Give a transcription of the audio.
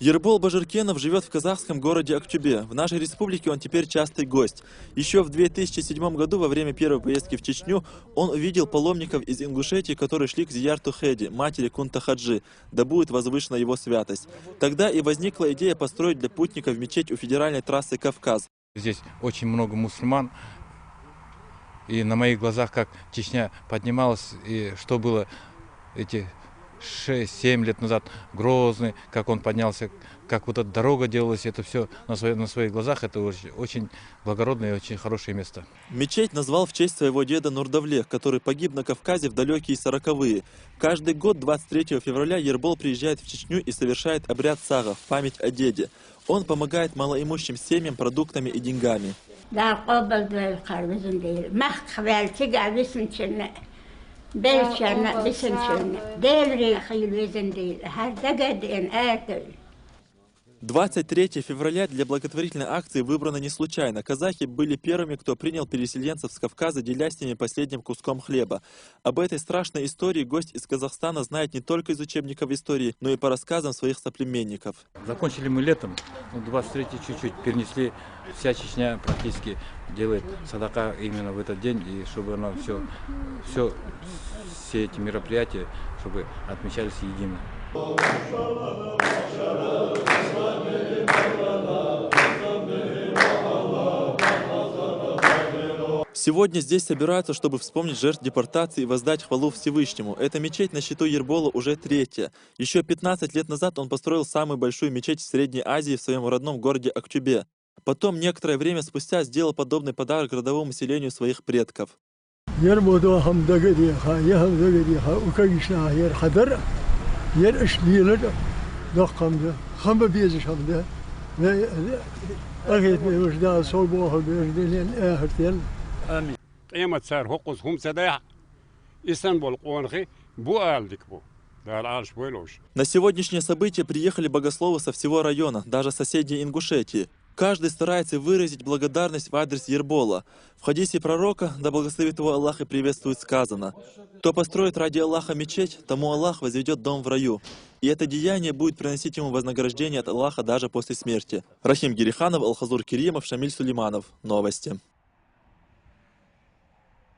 Ербол Бажиркенов живет в казахском городе Актюбе. В нашей республике он теперь частый гость. Еще в 2007 году, во время первой поездки в Чечню, он увидел паломников из Ингушетии, которые шли к Зиярту Хеди, матери Кунта Хаджи, да будет возвышена его святость. Тогда и возникла идея построить для путников мечеть у федеральной трассы Кавказ. Здесь очень много мусульман, и на моих глазах, как Чечня поднималась, и что было эти 6-7 лет назад, Грозный, как он поднялся, как вот эта дорога делалась, это все на своих глазах, это очень благородное и очень хорошее место. Мечеть назвал в честь своего деда Нурдавле, который погиб на Кавказе в далекие 40-е. Каждый год 23 февраля Ербол приезжает в Чечню и совершает обряд сага в память о деде. Он помогает малоимущим семьям продуктами и деньгами. «23 февраля для благотворительной акции выбрано не случайно. Казахи были первыми, кто принял переселенцев с Кавказа, делясь с ними последним куском хлеба. Об этой страшной истории гость из Казахстана знает не только из учебников истории, но и по рассказам своих соплеменников. Закончили мы летом, 23-й чуть-чуть перенесли, вся Чечня практически делает садака именно в этот день, и чтобы оно все эти мероприятия, чтобы отмечались едино. Сегодня здесь собираются, чтобы вспомнить жертв депортации и воздать хвалу Всевышнему. Эта мечеть на счету Ербола уже третья. Еще 15 лет назад он построил самую большую мечеть в Средней Азии в своем родном городе Актюбе. Потом, некоторое время спустя, сделал подобный подарок родовому населению своих предков. На сегодняшнее событие приехали богословы со всего района, даже соседней Ингушетии. Каждый старается выразить благодарность в адрес Ербола. В хадисе пророка, да благословит его Аллах и приветствует, сказано: «Кто построит ради Аллаха мечеть, тому Аллах возведет дом в раю». И это деяние будет приносить ему вознаграждение от Аллаха даже после смерти. Рахим Гириханов, Алхазур Киримов, Шамиль Сулейманов. Новости.